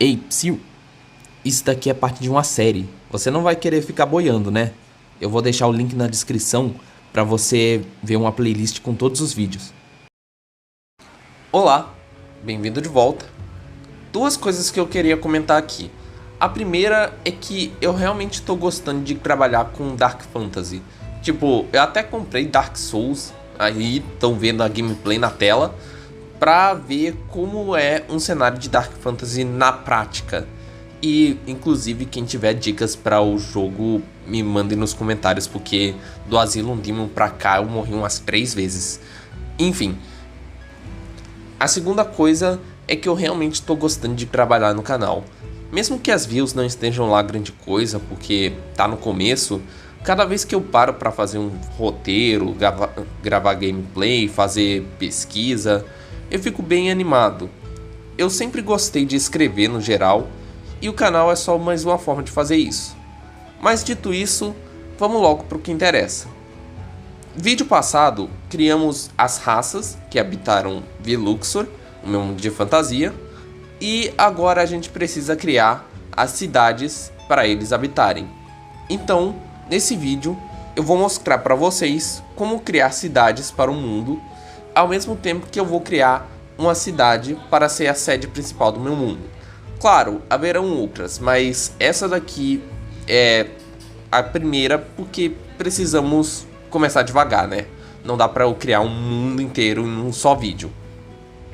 Ei, psiu, isso daqui é parte de uma série. Você não vai querer ficar boiando, né? Eu vou deixar o link na descrição pra você ver uma playlist com todos os vídeos. Olá, bem-vindo de volta. Duas coisas que eu queria comentar aqui. A primeira é que eu realmente tô gostando de trabalhar com Dark Fantasy. Tipo, eu até comprei Dark Souls, aí estão vendo a gameplay na tela, pra ver como é um cenário de Dark Fantasy na prática. E, inclusive, quem tiver dicas para o jogo, me mandem nos comentários, porque do Asylum Demon pra cá eu morri umas 3 vezes. Enfim. A segunda coisa é que eu realmente estou gostando de trabalhar no canal. Mesmo que as views não estejam lá grande coisa, porque tá no começo, cada vez que eu paro para fazer um roteiro, gravar gameplay, fazer pesquisa, eu fico bem animado. Eu sempre gostei de escrever no geral, e o canal é só mais uma forma de fazer isso. Mas dito isso, vamos logo para o que interessa. Vídeo passado, criamos as raças que habitaram Veluxor, um mundo de fantasia, e agora a gente precisa criar as cidades para eles habitarem. Então, nesse vídeo, eu vou mostrar para vocês como criar cidades para o mundo, ao mesmo tempo que eu vou criar uma cidade para ser a sede principal do meu mundo. Claro, haverão outras, mas essa daqui é a primeira porque precisamos começar devagar, né? Não dá para eu criar um mundo inteiro em um só vídeo.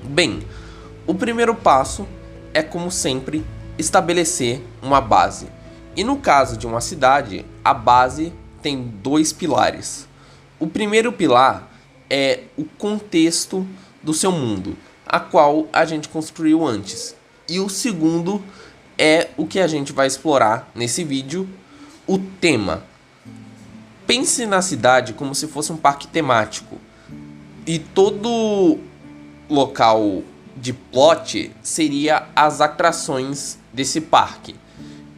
Bem, o primeiro passo é, como sempre, estabelecer uma base. E no caso de uma cidade, a base tem 2 pilares. O primeiro pilar é o contexto do seu mundo, a qual a gente construiu antes. E o segundo é o que a gente vai explorar nesse vídeo, o tema. Pense na cidade como se fosse um parque temático. E todo local de plot seria as atrações desse parque.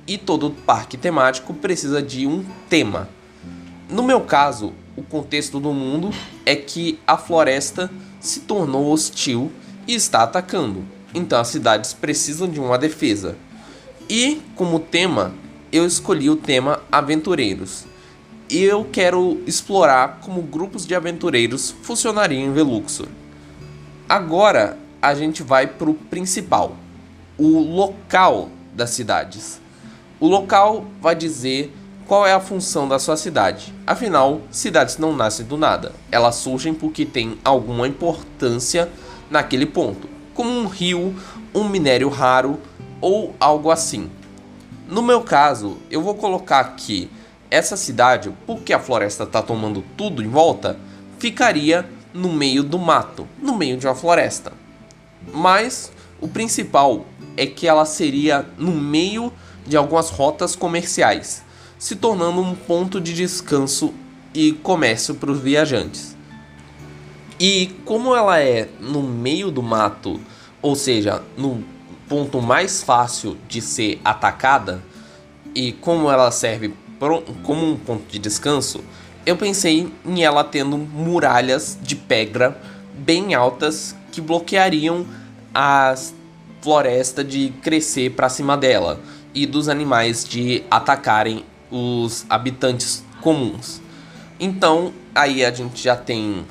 E todo parque temático precisa de um tema. No meu caso, o contexto do mundo é que a floresta se tornou hostil e está atacando. Então as cidades precisam de uma defesa. E como tema, eu escolhi o tema aventureiros. E eu quero explorar como grupos de aventureiros funcionariam em Veluxor. Agora a gente vai para o principal, o local das cidades. O local vai dizer qual é a função da sua cidade. Afinal, cidades não nascem do nada. Elas surgem porque têm alguma importância naquele ponto, como um rio, um minério raro ou algo assim. No meu caso, eu vou colocar aqui essa cidade, porque a floresta está tomando tudo em volta, ficaria no meio do mato, no meio de uma floresta. Mas o principal é que ela seria no meio de algumas rotas comerciais, se tornando um ponto de descanso e comércio para os viajantes. E como ela é no meio do mato, ou seja, no ponto mais fácil de ser atacada, e como ela serve como um ponto de descanso, eu pensei em ela tendo muralhas de pedra bem altas que bloqueariam a floresta de crescer para cima dela e dos animais de atacarem os habitantes comuns. Então aí a gente já tem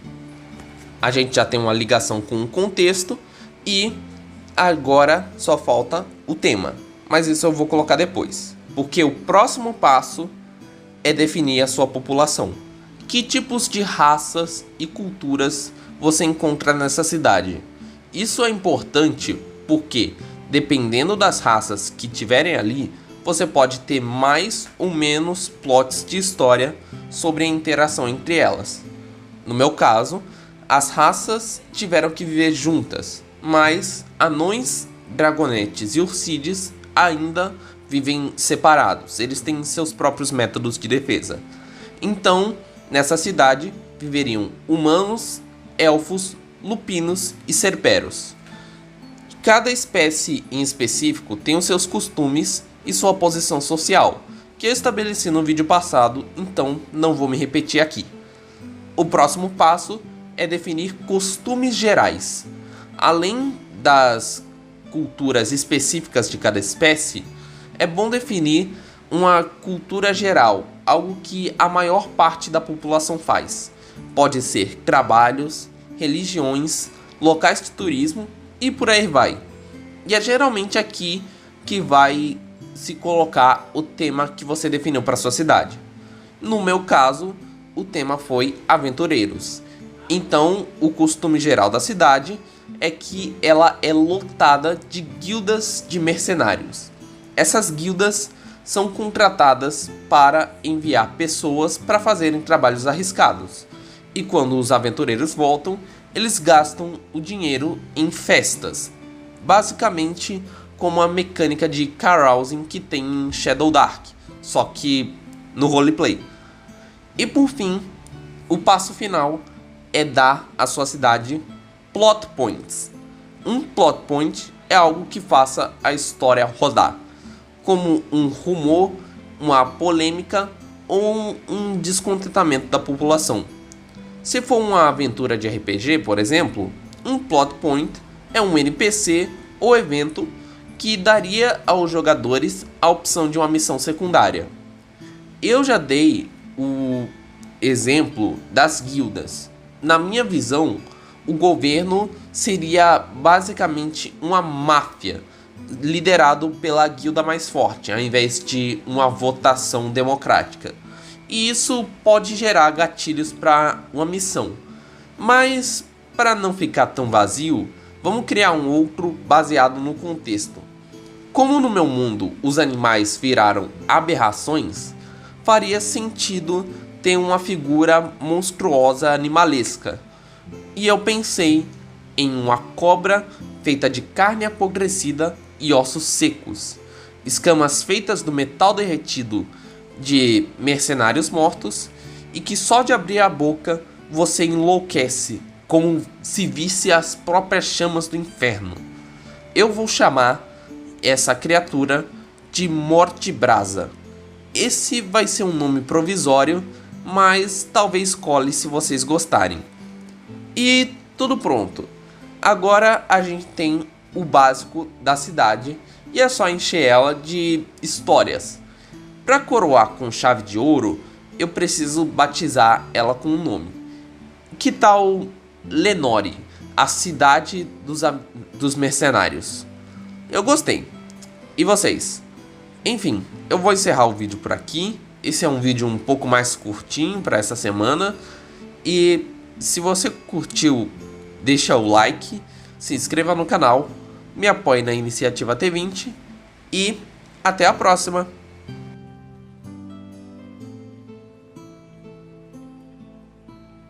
uma ligação com o contexto e agora só falta o tema. Mas isso eu vou colocar depois, porque o próximo passo é definir a sua população. Que tipos de raças e culturas você encontra nessa cidade? Isso é importante porque, dependendo das raças que tiverem ali, você pode ter mais ou menos plots de história sobre a interação entre elas. No meu caso, as raças tiveram que viver juntas, mas anões, dragonetes e ursides ainda vivem separados. Eles têm seus próprios métodos de defesa. Então, nessa cidade viveriam humanos, elfos, lupinos e cerberos. Cada espécie em específico tem os seus costumes e sua posição social, que eu estabeleci no vídeo passado, então não vou me repetir aqui. O próximo passo é definir costumes gerais. Além das culturas específicas de cada espécie, é bom definir uma cultura geral, algo que a maior parte da população faz. Pode ser trabalhos, religiões, locais de turismo e por aí vai. E é geralmente aqui que vai se colocar o tema que você definiu para sua cidade. No meu caso, o tema foi aventureiros. Então, o costume geral da cidade é que ela é lotada de guildas de mercenários. Essas guildas são contratadas para enviar pessoas para fazerem trabalhos arriscados. E quando os aventureiros voltam, eles gastam o dinheiro em festas. Basicamente como a mecânica de carousing que tem em Shadow Dark, só que no roleplay. E por fim, o passo final é dar à sua cidade plot points. Um plot point é algo que faça a história rodar, como um rumor, uma polêmica ou um descontentamento da população. Se for uma aventura de RPG, por exemplo, um plot point é um NPC ou evento que daria aos jogadores a opção de uma missão secundária. Eu já dei o exemplo das guildas. Na minha visão, o governo seria basicamente uma máfia liderado pela guilda mais forte, ao invés de uma votação democrática. E isso pode gerar gatilhos para uma missão. Mas, para não ficar tão vazio, vamos criar um outro baseado no contexto. Como no meu mundo os animais viraram aberrações, faria sentido ter uma figura monstruosa animalesca. E eu pensei em uma cobra feita de carne apodrecida e ossos secos, escamas feitas do metal derretido de mercenários mortos e que só de abrir a boca você enlouquece, como se visse as próprias chamas do inferno. Eu vou chamar essa criatura de Morte-Brasa. Esse vai ser um nome provisório, mas talvez cole se vocês gostarem. E tudo pronto. Agora a gente tem o básico da cidade e é só encher ela de histórias. Para coroar com chave de ouro, eu preciso batizar ela com um nome. Que tal Lenore, a cidade dos mercenários? Eu gostei. E vocês? Enfim, eu vou encerrar o vídeo por aqui. Esse é um vídeo um pouco mais curtinho para essa semana. E se você curtiu, deixa o like, se inscreva no canal, me apoie na iniciativa T20 e até a próxima!